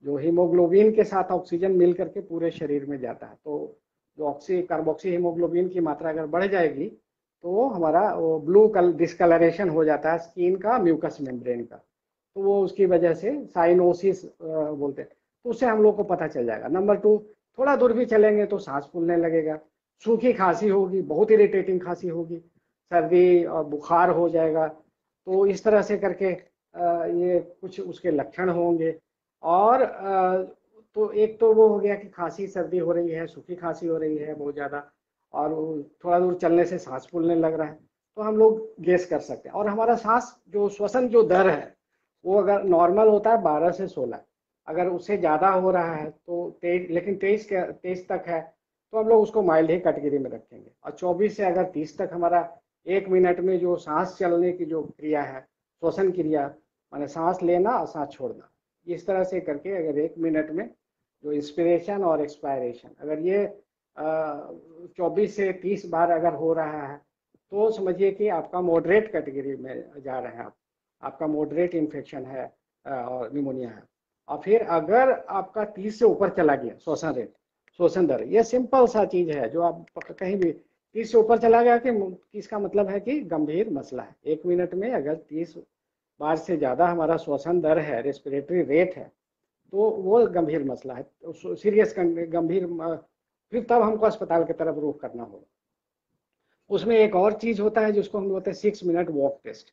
जो हीमोग्लोबिन के साथ ऑक्सीजन मिल करके पूरे शरीर में जाता है, तो जो कार्बोक्सी हीमोग्लोबिन की मात्रा अगर बढ़ जाएगी तो हमारा वो ब्लू डिस्कलरेशन हो जाता है स्किन का, म्यूकस मेम्ब्रेन का, तो वो उसकी वजह से साइनोसिस बोलते हैं। तो उससे हम लोग को पता चल जाएगा। नंबर 2, थोड़ा दूर भी चलेंगे तो सांस फूलने लगेगा, सूखी खांसी होगी, बहुत इरिटेटिंग खांसी होगी, सर्दी और बुखार हो जाएगा। तो इस तरह से करके ये कुछ उसके लक्षण होंगे। और तो एक तो वो हो गया कि खांसी सर्दी हो रही है, सूखी खांसी हो रही है बहुत ज़्यादा, और थोड़ा दूर चलने से सांस फूलने लग रहा है, तो हम लोग गेस कर सकते हैं। और हमारा सांस जो श्वसन जो दर है वो अगर नॉर्मल होता है 12 से 16, अगर उससे ज़्यादा हो रहा है तो 23, लेकिन 23 तक है तो हम लोग उसको माइल्ड ही कैटेगरी में रखेंगे। और 24 से अगर 30 तक हमारा 1 मिनट में जो सांस चलने की जो क्रिया है, श्वसन क्रिया, माने सांस लेना और सांस छोड़ना, इस तरह से करके अगर 1 मिनट में जो इंस्पिरेशन और एक्सपायरेशन अगर ये 24 से 30 बार अगर हो रहा है तो समझिए कि आपका मॉडरेट कैटेगरी में जा रहे हैं आप, आपका मॉडरेट इन्फेक्शन है और निमोनिया है। और फिर अगर आपका 30 से ऊपर चला गया श्वसन रेट, श्वसन दर, ये सिंपल सा चीज़ है जो आप कहीं भी 30 से ऊपर चला गया कि इसका मतलब है कि गंभीर मसला है। 1 मिनट में अगर 30 बार से ज़्यादा हमारा श्वसन दर है, रेस्पिरेटरी रेट है, तो वो गंभीर मसला है, तो सीरियस गंभीर, फिर तब हमको अस्पताल की तरफ रुख करना होगा। उसमें एक और चीज़ होता है जिसको हम बोलते हैं 6 मिनट वॉक टेस्ट।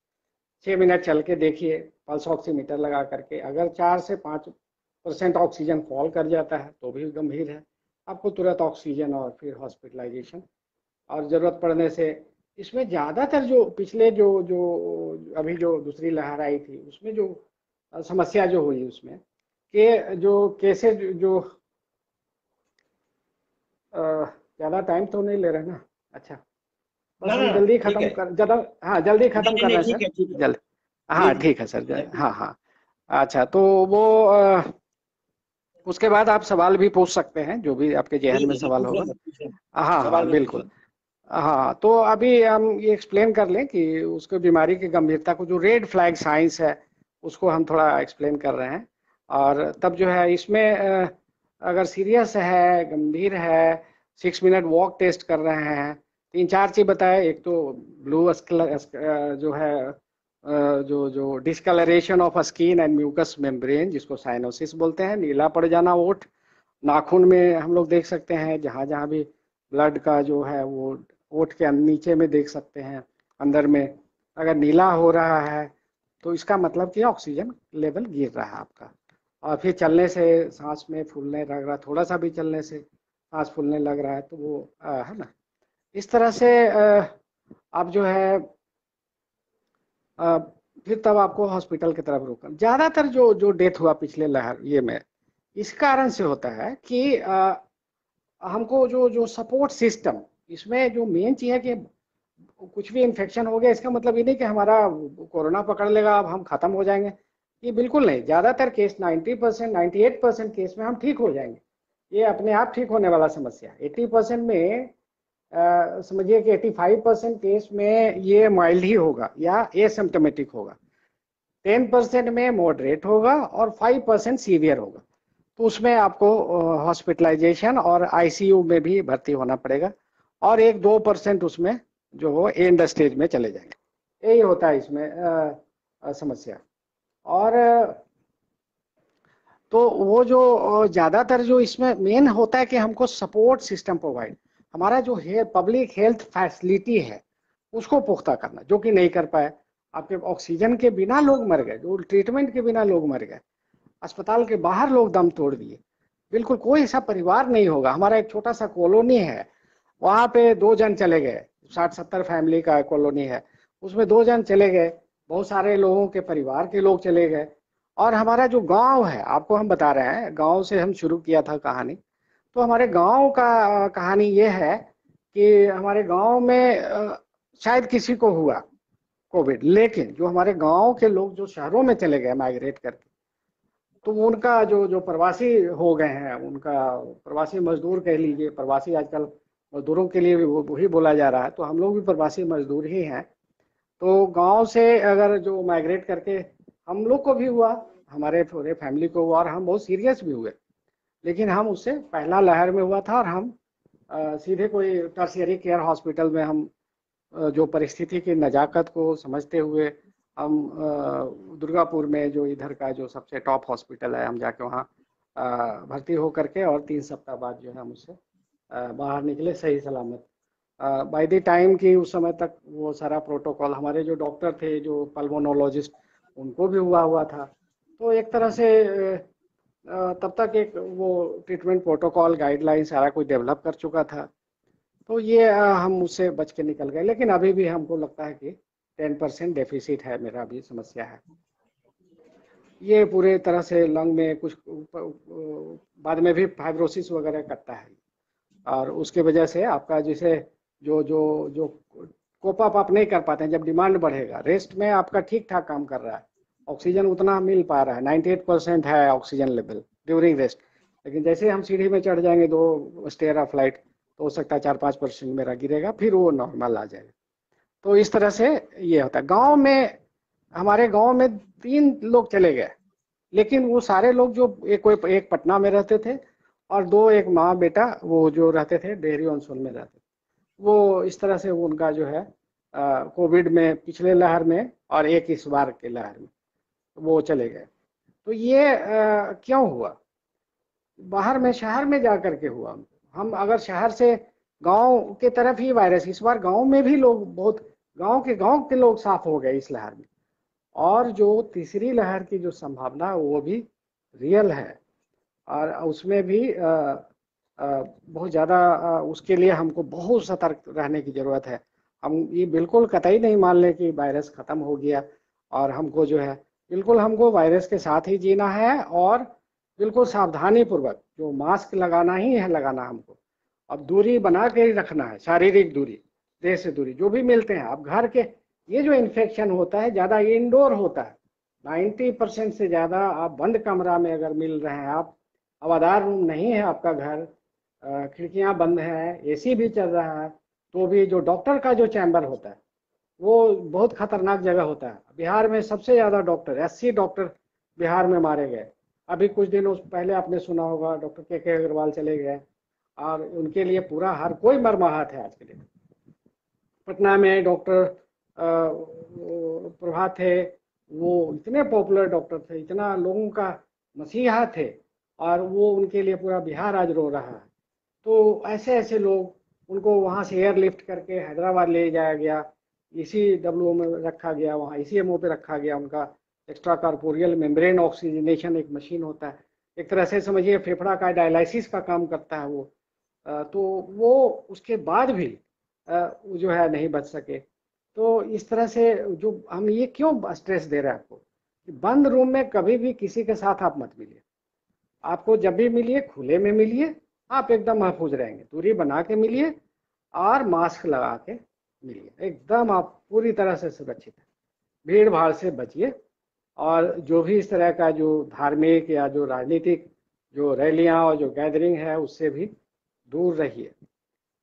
6 मिनट चल के देखिए पल्स ऑक्सीमीटर लगा करके, अगर 4 से 5% ऑक्सीजन फॉल कर जाता है तो भी गंभीर है, आपको तुरंत ऑक्सीजन और फिर हॉस्पिटलाइजेशन। और ज़रूरत पड़ने से इसमें ज़्यादातर जो पिछले जो जो अभी जो दूसरी लहर आई थी उसमें जो समस्या जो हुई उसमें कि जो केसेज जो ज़्यादा टाइम तो नहीं ले रहे ना, अच्छा बस हम जल्दी खत्म कर, ज़्यादा, हाँ जल्दी खत्म कर रहे हैं सर, जल्द, हाँ ठीक है सर, हाँ हाँ। अच्छा तो वो उसके बाद आप सवाल भी पूछ सकते हैं, जो भी आपके जहन में सवाल होगा। हाँ हाँ बिल्कुल। हाँ तो अभी हम ये एक्सप्लेन कर लें कि उसको बीमारी की गंभीरता को, जो रेड फ्लैग साइंस है उसको हम थोड़ा एक्सप्लेन कर रहे हैं। और तब जो है इसमें अगर सीरियस है, गंभीर है, 6 मिनट वॉक टेस्ट कर रहे हैं, 3-4 चीज़ बताए। एक तो ब्लू जो है जो जो discoloration of skin and mucus membrane, जिसको साइनोसिस बोलते हैं, नीला पड़ जाना ओठ, नाखून में हम लोग देख सकते हैं, जहाँ जहाँ भी ब्लड का जो है वो ओठ के नीचे में देख सकते हैं, अंदर में अगर नीला हो रहा है तो इसका मतलब कि ऑक्सीजन लेवल गिर रहा है आपका। और फिर चलने से सांस में फूलने लग रहा, थोड़ा सा भी चलने से सांस फूलने लग रहा है, तो वो है ना, इस तरह से आप जो है फिर तब आपको हॉस्पिटल की तरफ रुकना। ज़्यादातर जो जो डेथ हुआ पिछले लहर ये में इस कारण से होता है कि हमको जो जो सपोर्ट सिस्टम, इसमें जो मेन चीज़ है कि कुछ भी इन्फेक्शन हो गया इसका मतलब ये नहीं कि हमारा कोरोना पकड़ लेगा अब हम खत्म हो जाएंगे, ये बिल्कुल नहीं। ज़्यादातर केस 90%, 98% केस में हम ठीक हो जाएंगे। ये अपने आप ठीक होने वाला समस्या है। 80% में समझिए कि 85% केस में ये माइल्ड ही होगा या एसिम्प्टोमेटिक होगा, 10% में मॉडरेट होगा और 5% सीवियर होगा। तो उसमें आपको हॉस्पिटलाइजेशन और आईसीयू में भी भर्ती होना पड़ेगा, और 1-2% उसमें जो हो एंड स्टेज में चले जाएंगे। यही होता है इसमें समस्या। और तो वो जो ज़्यादातर जो इसमें मेन होता है कि हमको सपोर्ट सिस्टम प्रोवाइड, हमारा जो है पब्लिक हेल्थ फैसिलिटी है उसको पुख्ता करना, जो कि नहीं कर पाए। आपके ऑक्सीजन के बिना लोग मर गए, जो ट्रीटमेंट के बिना लोग मर गए, अस्पताल के बाहर लोग दम तोड़ दिए। बिल्कुल कोई ऐसा परिवार नहीं होगा। हमारा एक छोटा सा कॉलोनी है, वहाँ पे 2 जन चले गए, 60-70 फैमिली का कॉलोनी है, उसमें 2 जन चले गए, बहुत सारे लोगों के परिवार के लोग चले गए। और हमारा जो गांव है, आपको हम बता रहे हैं, गांव से हम शुरू किया था कहानी। तो हमारे गांव का कहानी ये है कि हमारे गांव में शायद किसी को हुआ कोविड, लेकिन जो हमारे गांव के लोग जो शहरों में चले गए माइग्रेट करके, तो उनका जो जो प्रवासी हो गए हैं, उनका प्रवासी मजदूर कह लीजिए, प्रवासी आजकल मजदूरों के लिए भी वही बोला जा रहा है, तो हम लोग भी प्रवासी मजदूर ही हैं। तो गांव से अगर जो माइग्रेट करके, हम लोग को भी हुआ, हमारे पूरे फैमिली को हुआ, और हम बहुत सीरियस भी हुए। लेकिन हम उससे पहला लहर में हुआ था, और हम सीधे कोई टर्शियरी केयर हॉस्पिटल में हम जो परिस्थिति की नज़ाकत को समझते हुए हम दुर्गापुर में जो इधर का जो सबसे टॉप हॉस्पिटल है, हम जाके वहाँ भर्ती हो करके, और 3 सप्ताह बाद जो है हम उससे बाहर निकले सही सलामत। बाय द टाइम कि उस समय तक वो सारा प्रोटोकॉल, हमारे जो डॉक्टर थे, जो पल्मोनोलॉजिस्ट, उनको भी हुआ था। तो एक तरह से तब तक एक वो ट्रीटमेंट प्रोटोकॉल गाइडलाइन सारा कुछ डेवलप कर चुका था। तो ये हम उससे बच के निकल गए। लेकिन अभी भी हमको लगता है कि 10% डेफिसिट है, मेरा भी समस्या है। ये पूरे तरह से लंग में कुछ बाद में भी फाइब्रोसिस वगैरह करता है, और उसके वजह से आपका जैसे जो जो जो कोप अप आप नहीं कर पाते हैं। जब डिमांड बढ़ेगा, रेस्ट में आपका ठीक ठाक काम कर रहा है, ऑक्सीजन उतना मिल पा रहा है, 98% है ऑक्सीजन लेवल ड्यूरिंग रेस्ट। लेकिन जैसे हम सीढ़ी में चढ़ जाएंगे 2 स्टेयर ऑफ फ्लाइट, तो हो सकता है 4-5% मेरा गिरेगा, फिर वो नॉर्मल आ जाएगा। तो इस तरह से ये होता है। गांव में, हमारे गांव में 3 लोग चले गए, लेकिन वो सारे लोग जो एक पटना में रहते थे, और 2 एक माँ बेटा वो जो रहते थे डेहरी ऑनसोल में रहते थे। वो इस तरह से वो उनका जो है कोविड में पिछले लहर में और एक इस बार के लहर में वो चले गए। तो ये क्यों हुआ? बाहर में, शहर में जा करके हुआ। हम अगर शहर से गांव के तरफ ही वायरस, इस बार गांव में भी लोग बहुत, गांव के लोग साफ हो गए इस लहर में। और जो तीसरी लहर की जो संभावना है वो भी रियल है, और उसमें भी बहुत ज़्यादा उसके लिए हमको बहुत सतर्क रहने की ज़रूरत है। हम ये बिल्कुल कतई नहीं मान लें कि वायरस ख़त्म हो गया, और हमको जो है बिल्कुल हमको वायरस के साथ ही जीना है, और बिल्कुल सावधानी पूर्वक जो मास्क लगाना ही है लगाना हमको। अब दूरी बना के ही रखना है, शारीरिक दूरी, देह से दूरी, जो भी मिलते हैं आप घर के। ये जो इन्फेक्शन होता है ज़्यादा इंडोर होता है, 90% से ज़्यादा आप बंद कमरा में अगर मिल रहे हैं, आप हवादार रूम नहीं है आपका घर, खिड़कियां बंद हैं, एसी भी चल रहा है, तो भी जो डॉक्टर का जो चैम्बर होता है वो बहुत खतरनाक जगह होता है। बिहार में सबसे ज़्यादा डॉक्टर, 80 डॉक्टर बिहार में मारे गए। अभी कुछ दिनों पहले आपने सुना होगा डॉक्टर के अग्रवाल चले गए, और उनके लिए पूरा हर कोई मरमाहत है आज के लिए। पटना में डॉक्टर प्रभात थे, वो इतने पॉपुलर डॉक्टर थे, इतना लोगों का मसीहा थे, और वो उनके लिए पूरा बिहार आज रो रहा है। तो ऐसे ऐसे लोग, उनको वहाँ से एयरलिफ्ट करके हैदराबाद ले जाया गया, ECWO में रखा गया, वहाँ ECMO पे रखा गया। उनका एक्स्ट्रा कार्पोरियल मेम्ब्रेन ऑक्सीजनेशन एक मशीन होता है, एक तरह से समझिए फेफड़ा का डायलिसिस का काम करता है वो। तो वो उसके बाद भी जो है नहीं बच सके। तो इस तरह से जो हम ये क्यों स्ट्रेस दे रहे हैं आपको कि बंद रूम में कभी भी किसी के साथ आप मत मिलिए। आपको जब भी मिलिए खुले में मिलिए, आप एकदम महफूज रहेंगे। दूरी बना के मिलिए और मास्क लगा के मिलिए, एकदम आप पूरी तरह से सुरक्षित है। भीड़ भाड़ से बचिए, और जो भी इस तरह का जो धार्मिक या जो राजनीतिक जो रैलियां और जो गैदरिंग है उससे भी दूर रहिए।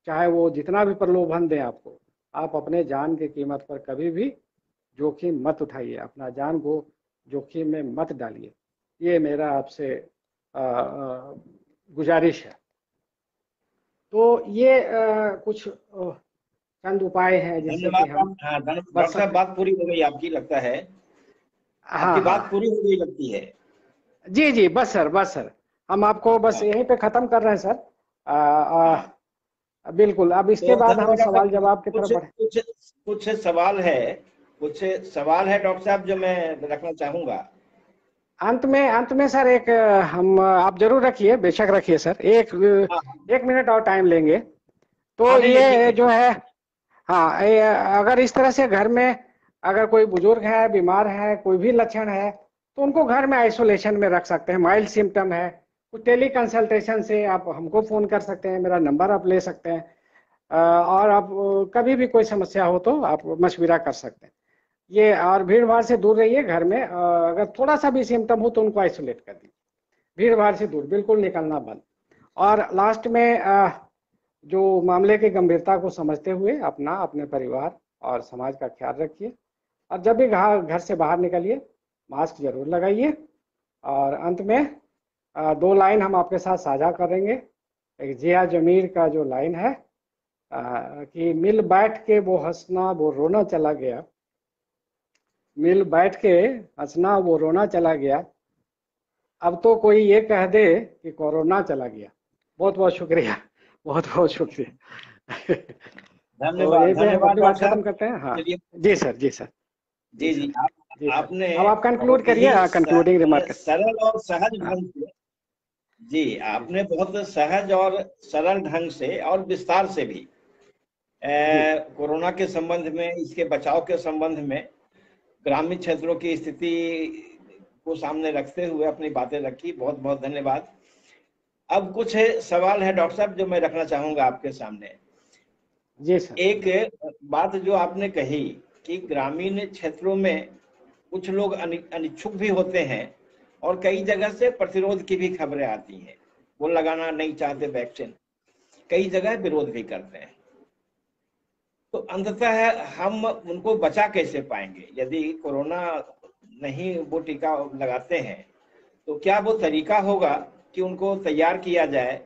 चाहे वो जितना भी प्रलोभन दें आपको, आप अपने जान की कीमत पर कभी भी जोखिम मत उठाइए, अपना जान को जोखिम में मत डालिए। ये मेरा आपसे गुजारिश है। तो ये कुछ चंद उपाय हैं जिससे कि धन्यवाद हम आप। हाँ, बच डॉक्टर साहब, सकते हैं। बात पूरी हो गई आपकी, लगता है हाँ आपकी हाँ, बात पूरी हो गई लगती है। जी जी, बस सर, बस सर, हम आपको बस हाँ यहीं पे ख़त्म कर रहे हैं सर। हाँ, बिल्कुल, अब इसके तो बाद हम धन्यवाद डॉक्टर सवाल साहब। जवाब की तरफ कुछ बढ़े। कुछ कुछ सवाल है, कुछ सवाल है डॉक्टर साहब जो मैं रखना चाहूंगा। अंत में सर एक हम आप जरूर रखिए, बेशक रखिए सर, हाँ 1 मिनट और टाइम लेंगे। तो हाँ, नहीं नहीं, ठीक ये है। जो है, हाँ, अगर इस तरह से घर में अगर कोई बुजुर्ग है, बीमार है, कोई भी लक्षण है, तो उनको घर में आइसोलेशन में रख सकते हैं। माइल्ड सिम्टम है, कुछ टेली कंसल्टेशन से आप हमको फ़ोन कर सकते हैं, मेरा नंबर आप ले सकते हैं। और आप कभी भी कोई समस्या हो तो आप मशविरा कर सकते हैं। ये, और भीड़ भाड़ से दूर रहिए। घर में अगर थोड़ा सा भी सिम्टम हो तो उनको आइसोलेट कर दीजिए। भीड़ भाड़ से दूर, बिल्कुल निकलना बंद। और लास्ट में जो मामले की गंभीरता को समझते हुए अपना, अपने परिवार और समाज का ख्याल रखिए। और जब भी घर से बाहर निकलिए, मास्क जरूर लगाइए। और अंत में 2 लाइन हम आपके साथ साझा करेंगे। एक जिया जमीर का जो लाइन है कि मिल बैठ के वो हंसना वो रोना चला गया, मिल बैठ के हंसना वो रोना चला गया, अब तो कोई ये कह दे कि कोरोना चला गया। बहुत बहुत शुक्रिया, बहुत बहुत शुक्रिया। तो धन्यवाद यहीं पे हम धन्यवाद अपनी डॉक्टर बात साहब। खत्म करते हैं। हाँ, चलिए। जी सर, जी सर, जी जी सर, जी, जी सर। आपने अब आप कंक्लूड बहुत करिए, ही कंक्लूडिंग रिमार्क। सरल और सहज हाँ, ढंग से, जी जी आपने बहुत सहज और सरल ढंग से और विस्तार से भी जी कोरोना के संबंध में, इसके बचाव के संबंध में ग्रामीण क्षेत्रों की स्थिति को सामने रखते हुए अपनी बातें रखी। बहुत बहुत धन्यवाद। अब कुछ सवाल है डॉक्टर साहब जो मैं रखना चाहूंगा आपके सामने। जी सर, एक बात जो आपने कही कि ग्रामीण क्षेत्रों में कुछ लोग अनिच्छुक भी होते हैं और कई जगह से प्रतिरोध की भी खबरें आती हैं, वो लगाना नहीं चाहते वैक्सीन, कई जगह विरोध भी करते हैं। तो अंततः हम उनको बचा कैसे पाएंगे यदि कोरोना नहीं वो टीका लगाते हैं? तो क्या वो तरीका होगा कि उनको तैयार किया जाए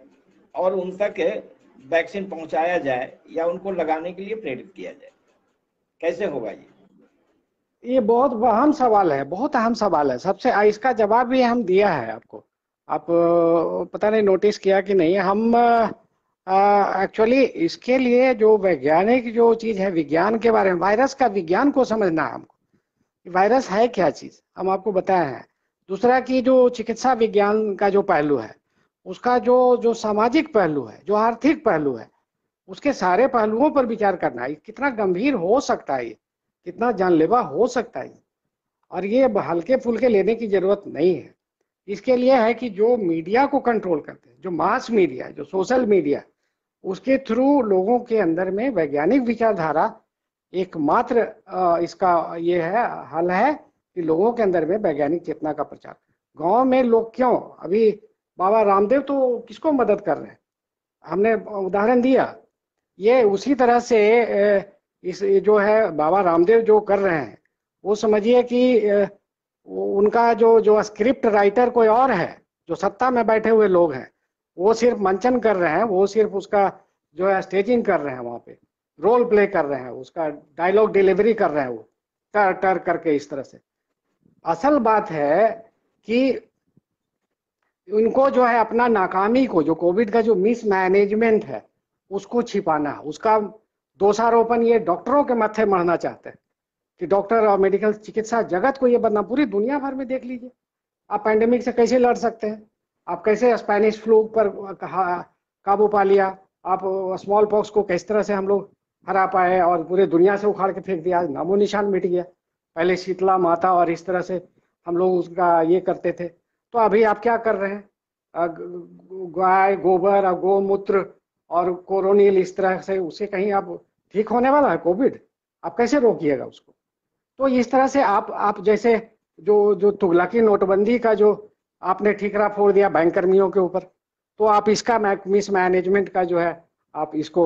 और उन तक वैक्सीन पहुंचाया जाए या उनको लगाने के लिए प्रेरित किया जाए? कैसे होगा ये? ये बहुत अहम सवाल है, बहुत अहम सवाल है। सबसे इसका जवाब भी हम दिया है आपको। आप पता नहीं नोटिस किया कि नहीं, हम एक्चुअली इसके लिए जो वैज्ञानिक जो चीज़ है, विज्ञान के बारे में, वायरस का विज्ञान को समझना है हमको कि वायरस है क्या चीज़, हम आपको बताए हैं। दूसरा कि जो चिकित्सा विज्ञान का जो पहलू है, उसका जो जो सामाजिक पहलू है, जो आर्थिक पहलू है, उसके सारे पहलुओं पर विचार करना है। कितना गंभीर हो सकता है ये, कितना जानलेवा हो सकता है। और ये हल्के फुल्के लेने की जरूरत नहीं है। इसके लिए है कि जो मीडिया को कंट्रोल करते हैं, जो मास मीडिया, जो सोशल मीडिया, उसके थ्रू लोगों के अंदर में वैज्ञानिक विचारधारा एकमात्र इसका ये है, हल है कि लोगों के अंदर में वैज्ञानिक चेतना का प्रचार। गांव में लोग क्यों अभी, बाबा रामदेव तो किसको मदद कर रहे हैं, हमने उदाहरण दिया। ये उसी तरह से इस जो है बाबा रामदेव जो कर रहे हैं, वो समझिए कि उनका जो जो स्क्रिप्ट राइटर कोई और है, जो सत्ता में बैठे हुए लोग हैं, वो सिर्फ मंचन कर रहे हैं, वो सिर्फ उसका जो है स्टेजिंग कर रहे हैं, वहाँ पे रोल प्ले कर रहे हैं, उसका डायलॉग डिलीवरी कर रहे हैं, वो टर टर करके इस तरह से। असल बात है कि उनको जो है अपना नाकामी को, जो कोविड का जो मिसमैनेजमेंट है, उसको छिपाना है। उसका दोषारोपण ये डॉक्टरों के माथे मढ़ना चाहते हैं कि डॉक्टर और मेडिकल चिकित्सा जगत को ये बदनाम। पूरी दुनिया भर में देख लीजिए, आप पैंडेमिक से कैसे लड़ सकते हैं, आप कैसे स्पेनिश फ्लू पर काबू पा लिया, आप स्मॉल पॉक्स को किस तरह से हम लोग हरा पाए और पूरे दुनिया से उखाड़ के फेंक दिया, नामो निशान मिट गया। पहले शीतला माता और इस तरह से हम लोग उसका ये करते थे। तो अभी आप क्या कर रहे हैं, गाय गोबर और गोमूत्र और कोरोनिल इस तरह से उसे कहीं आप ठीक होने वाला है कोविड, आप कैसे रोकिएगा उसको? तो इस तरह से आप जैसे जो जो तुगलकी नोटबंदी का जो आपने ठीकरा फोड़ दिया बैंक कर्मियों के ऊपर, तो आप इसका मिस मैनेजमेंट का जो है आप इसको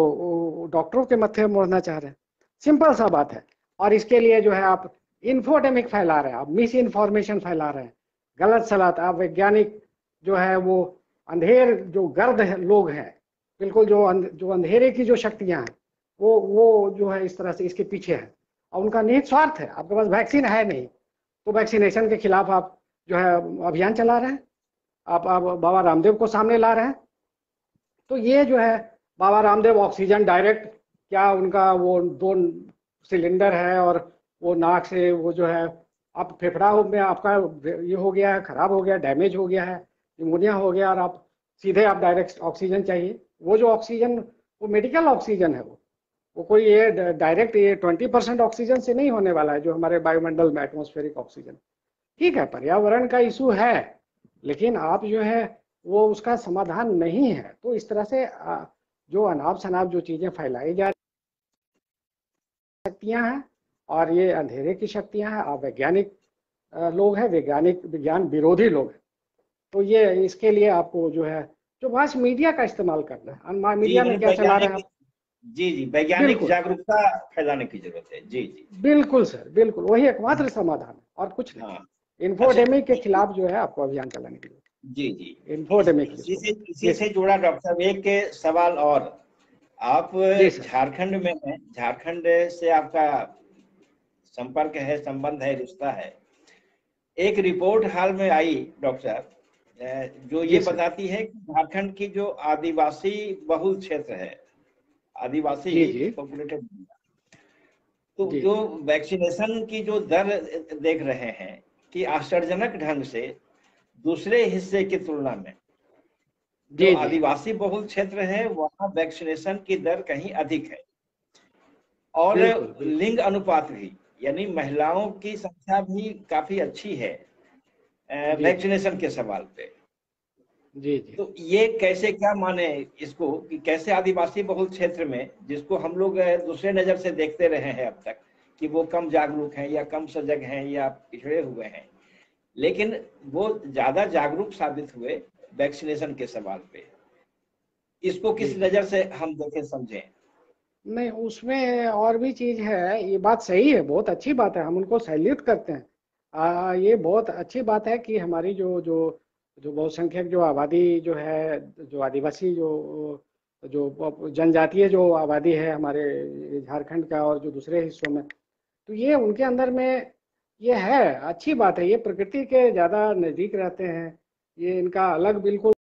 डॉक्टरों के मत्थे मोड़ना चाह रहे हैं। सिंपल सा बात है। और इसके लिए जो है आप इन्फोडेमिक फैला रहे हैं, आप मिस इन्फॉर्मेशन फैला रहे हैं, गलत सलत। आप वैज्ञानिक जो है वो अंधेर जो गर्द है, लोग हैं बिल्कुल, जो अंधेरे की जो शक्तियां हैं वो जो है इस तरह से इसके पीछे है, और उनका निहित स्वार्थ है। आपके पास वैक्सीन है नहीं, तो वैक्सीनेशन के खिलाफ आप जो है अभियान चला रहे हैं, आप बाबा रामदेव को सामने ला रहे हैं। तो ये जो है बाबा रामदेव ऑक्सीजन डायरेक्ट, क्या उनका वो 2 सिलेंडर है और वो नाक से वो जो है आप फेफड़ा में आपका ये हो गया है, खराब हो गया, डैमेज हो गया है, निमोनिया हो गया, और आप सीधे आप डायरेक्ट ऑक्सीजन चाहिए। वो जो ऑक्सीजन वो मेडिकल ऑक्सीजन है, वो कोई ये डायरेक्ट ये 20% ऑक्सीजन से नहीं होने वाला है जो हमारे वायुमंडल में एटमॉस्फेरिक ऑक्सीजन। ठीक है, पर्यावरण का इशू है, लेकिन आप जो है वो उसका समाधान नहीं है। तो इस तरह से जो अनाप शनाप जो चीजें फैलाई जा शक्तियां हैं, और ये अंधेरे की शक्तियां हैं, आप वैज्ञानिक लोग हैं, विज्ञान विरोधी लोग हैं। तो ये इसके लिए आपको जो है जो मास मीडिया का इस्तेमाल करना है। मीडिया में क्या चला रहे हैं? जी जी, वैज्ञानिक जागरूकता फैलाने की जरूरत है। जी जी, बिल्कुल सर, बिल्कुल वही एकमात्र समाधान है और कुछ नहीं। हाँ। इन्फोडेमिक के खिलाफ जो है आपको अभियान चलाने की जरूरत है। जी जी, इन्फोडेमिक इसी से जुड़ा डॉक्टर साहब एक के सवाल और। आप झारखंड में हैं, झारखंड से आपका संपर्क है, संबंध है, रिश्ता है। एक रिपोर्ट हाल में आई डॉक्टर साहब, जो ये बताती है कि झारखंड की जो आदिवासी बहुल क्षेत्र है, आदिवासी पॉपुलेटेड, तो जो वैक्सीनेशन की जो दर देख रहे हैं कि आश्चर्यजनक ढंग से दूसरे हिस्से की तुलना में जो आदिवासी बहुल क्षेत्र है वहाँ वैक्सीनेशन की दर कहीं अधिक है, और लिंग अनुपात भी, यानी महिलाओं की संख्या भी काफी अच्छी है वैक्सीनेशन के सवाल पे। जी। तो ये कैसे, क्या माने इसको कि कैसे आदिवासी बहुल क्षेत्र में, जिसको हम लोग दूसरे नजर से देखते रहे हैं अब तक कि वो कम जागरूक हैं या कम सजग हैं या पिछड़े हुए हैं, लेकिन वो ज्यादा जागरूक साबित हुए वैक्सीनेशन के सवाल पे। इसको किस नजर से हम देखें, समझें? नहीं, उसमें और भी चीज है। ये बात सही है, बहुत अच्छी बात है, हम उनको सैल्यूट करते हैं। ये बहुत अच्छी बात है कि हमारी जो जो जो बहुसंख्यक जो आबादी जो है, जो आदिवासी जो जनजातीय जो आबादी है हमारे झारखंड का और जो दूसरे हिस्सों में, तो ये उनके अंदर में ये है, अच्छी बात है। ये प्रकृति के ज़्यादा नज़दीक रहते हैं, ये इनका अलग बिल्कुल